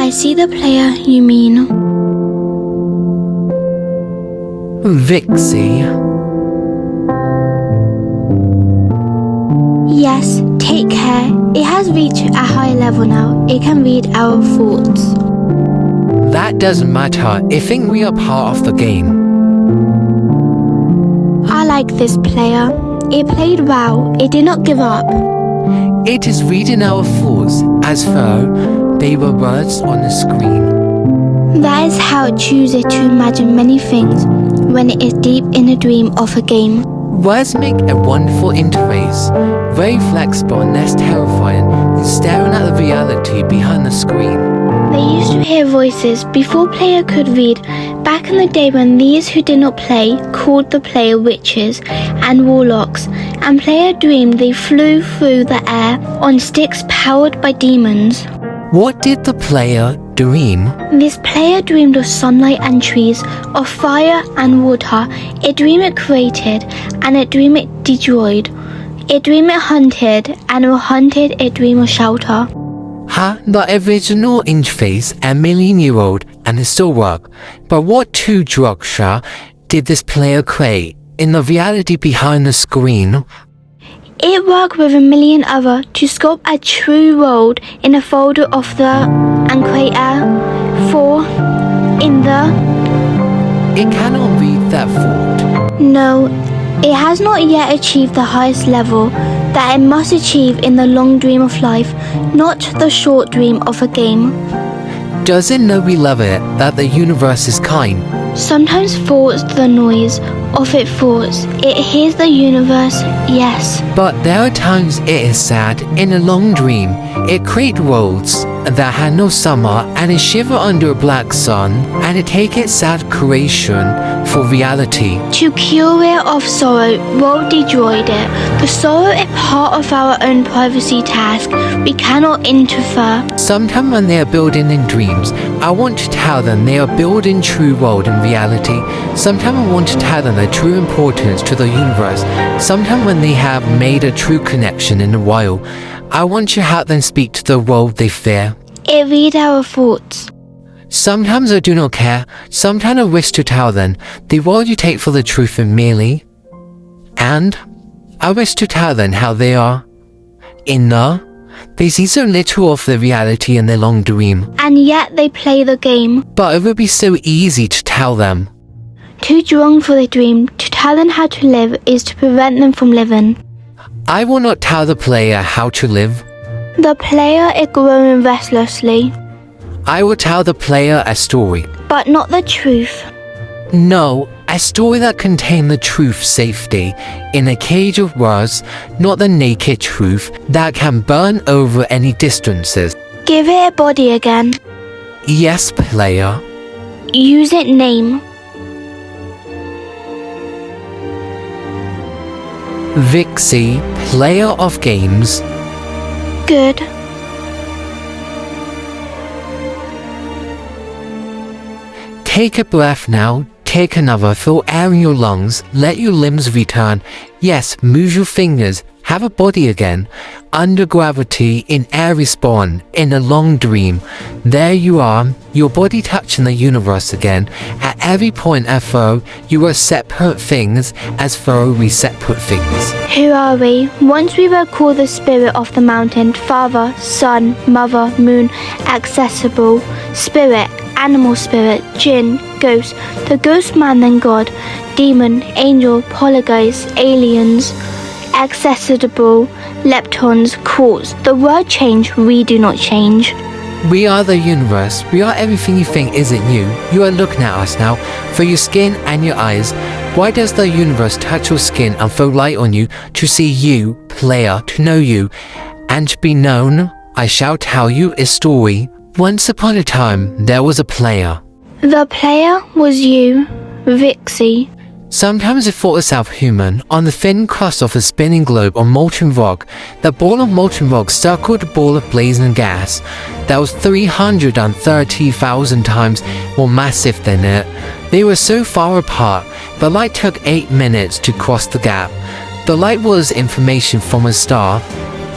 I see the player you mean. Vixie. Yes, take care. It has reached a high level now. It can read our thoughts. That doesn't matter. I think we are part of the game. I like this player. It played well. It did not give up. It is reading our thoughts as though they were words on the screen. That is how it chooses to imagine many things when it is deep in a dream of a game. Words make a wonderful interface, very flexible and less terrifying than staring at the reality behind the screen. They used to hear voices before player could read, back in the day when these who did not play called the player witches and warlocks, and player dreamed they flew through the air on sticks powered by demons. What did the player dream? This player dreamed of sunlight and trees, of fire and water. It dreamed it created, and it dreamed it destroyed. It dreamed it hunted, and it hunted it dreamed of shelter. The original interface, a million-year-old, and it still work. But what two structure did this player create in the reality behind the screen? It worked with a million other to sculpt a true world in a folder of the and create a for in the. It cannot read that thought. No, it has not yet achieved the highest level that it must achieve in the long dream of life, not the short dream of a game. Does it know we love it, that the universe is kind? Sometimes thoughts the noise of its thoughts. It hears the universe, yes. But there are times it is sad. In a long dream, it create worlds that had no summer, and it shiver under a black sun, and it take its sad creation for reality. To cure it of sorrow, world destroyed it. The sorrow is part of our own privacy task. We cannot interfere. Sometimes when they are building in dreams, I want to tell them they are building true world in reality. Sometimes I want to tell them the true importance to the universe. Sometimes when they have made a true connection in a while, I want to help them speak to the world they fear. It reads our thoughts. Sometimes I do not care. Sometimes I wish to tell them the world you take for the truth and merely. And I wish to tell them how they are. They see so little of the reality in their long dream. And yet they play the game. But it would be so easy to tell them. Too strong for the dream. To tell them how to live is to prevent them from living. I will not tell the player how to live. The player is growing restlessly. I will tell the player a story. But not the truth. No, a story that contains the truth safely, in a cage of words, not the naked truth that can burn over any distances. Give it a body again. Yes, player. Use it name. Vixie, player of games. Good. Take a breath now. Take another. Fill air in your lungs. Let your limbs return. Yes, move your fingers. Have a body again. Under gravity, in air respawn, in a long dream. There you are, your body touching the universe again. At every point as though you are separate things, as though we separate things. Who are we? Once we were called the spirit of the mountain, father, son, mother, moon, accessible, spirit, animal spirit, jinn, ghost, the ghost man then God, demon, angel, poltergeist, aliens, accessible, leptons, quartz. The word change, we do not change. We are the universe. We are everything you think isn't you. You are looking at us now, through your skin and your eyes. Why does the universe touch your skin and throw light on you to see you, player, to know you, and to be known? I shall tell you a story. Once upon a time, there was a player. The player was you, Vixie. Sometimes it thought itself human. On the thin crust of a spinning globe of molten rock, the ball of molten rock circled a ball of blazing gas that was 330,000 times more massive than it. They were so far apart, the light took 8 minutes to cross the gap. The light was information from a star,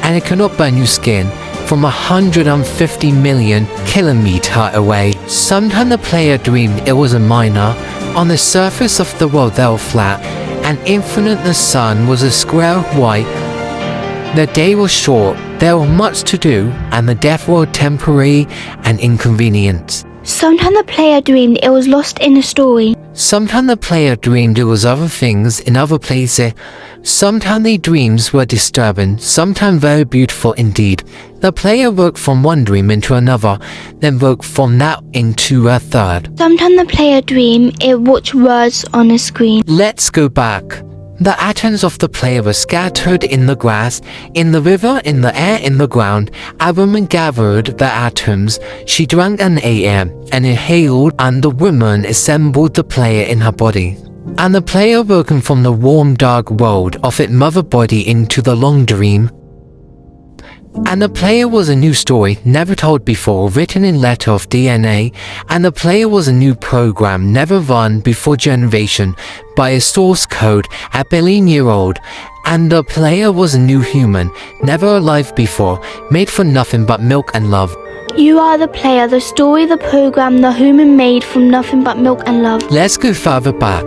and it could not burn your skin. From 150 million kilometer away. Sometimes the player dreamed it was a miner. On the surface of the world they were flat, and infinite the sun was a square of white. The day was short, there was much to do, and the death was temporary and inconvenience. Sometimes the player dreamed it was lost in a story. Sometimes the player dreamed it was other things in other places. Sometimes the dreams were disturbing, sometimes very beautiful indeed. The player woke from one dream into another, then woke from that into a third. Sometimes the player dreamed it watched words on a screen. Let's go back. The atoms of the player were scattered in the grass, in the river, in the air, in the ground. A woman gathered the atoms. She drank an AM and inhaled, and the woman assembled the player in her body. And the player woken from the warm dark world of its mother body into the long dream. And the player was a new story, never told before, written in letter of DNA. And the player was a new program, never run before generation, by a source code, a billion-year-old. And the player was a new human, never alive before, made for nothing but milk and love. You are the player, the story, the program, the human made from nothing but milk and love. Let's go further back.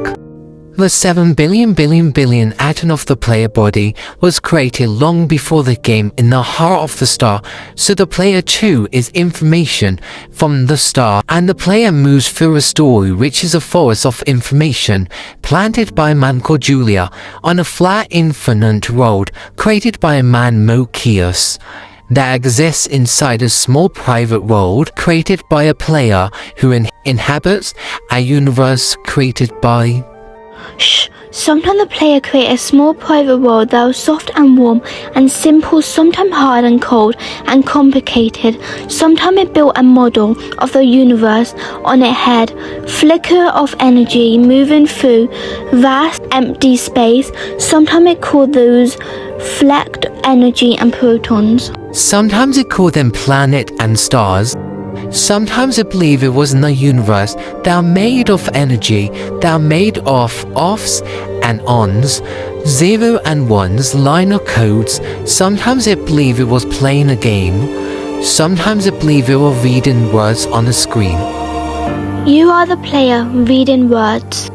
The 7 billion atom of the player body was created long before the game in the heart of the star, so the player too is information from the star, and the player moves through a story which is a forest of information planted by a man called Julia on a flat infinite road created by a man Mokius that exists inside a small private world created by a player who inhabits a universe created by... Shh! Sometimes the player created a small private world that was soft and warm and simple, sometimes hard and cold and complicated. Sometimes it built a model of the universe on its head, flicker of energy moving through vast empty space. Sometimes it called those flecked energy and protons. Sometimes it called them planet and stars. Sometimes I believe it was in the universe that are made of energy, that are made of offs and ons, 0 and 1s, liner codes. Sometimes I believe it was playing a game. Sometimes I believe it was reading words on a screen. You are the player reading words.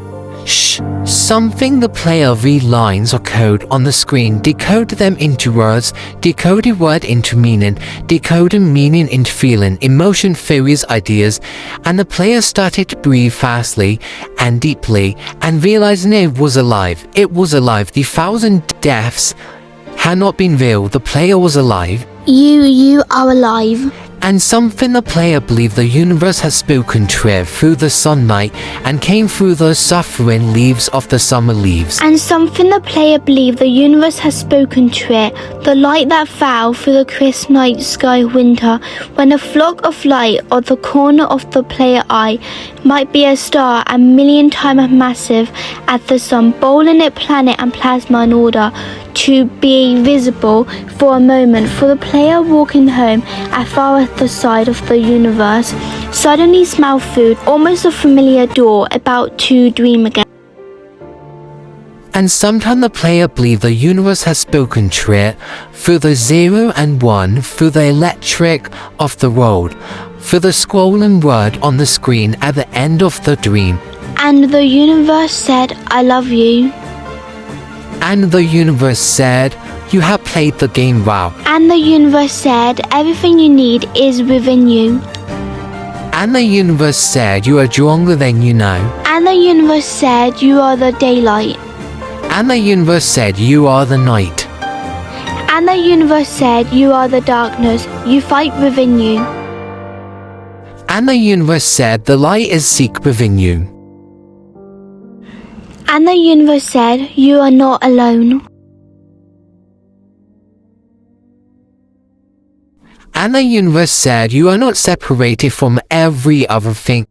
Shh! Something the player read lines or code on the screen, decode them into words, decoded word into meaning, decoded meaning into feeling, emotion, theories, ideas, and the player started to breathe fastly and deeply and realizing it was alive. It was alive. The 1,000 deaths had not been real. The player was alive. You are alive. And something the player believed the universe has spoken to it through the sunlight and came through the suffering leaves of the summer leaves. And something the player believed the universe has spoken to it, the light that fell through the crisp night sky winter, when a flock of light at the corner of the player eye might be a star a million times massive as the sun, bowling its planet and plasma in order to be visible for a moment. For the player walking home at far at the side of the universe, suddenly smelled food, almost a familiar door, about to dream again. And sometimes the player believed the universe has spoken to it through the 0 and 1, through the electric of the world, through the scrolling word on the screen at the end of the dream. And the universe said, I love you. And the universe said, you have played the game well. And the universe said, everything you need is within you. And the universe said, you are stronger than you know. And the universe said, you are the daylight. And the universe said, you are the night. And the universe said, you are the darkness, you fight within you. And the universe said, the light is seek within you. And the universe said, you are not alone. And the universe said, you are not separated from every other thing.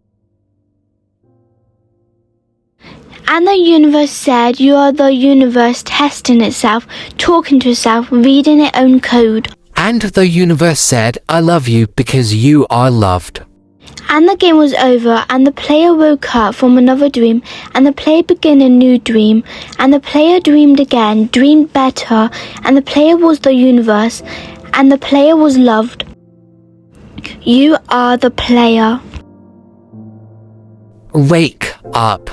And the universe said, you are the universe testing itself, talking to itself, reading its own code. And the universe said, I love you because you are loved. And the game was over, and the player woke up from another dream, and the player began a new dream, and the player dreamed again, dreamed better, and the player was the universe, and the player was loved. You are the player. Wake up.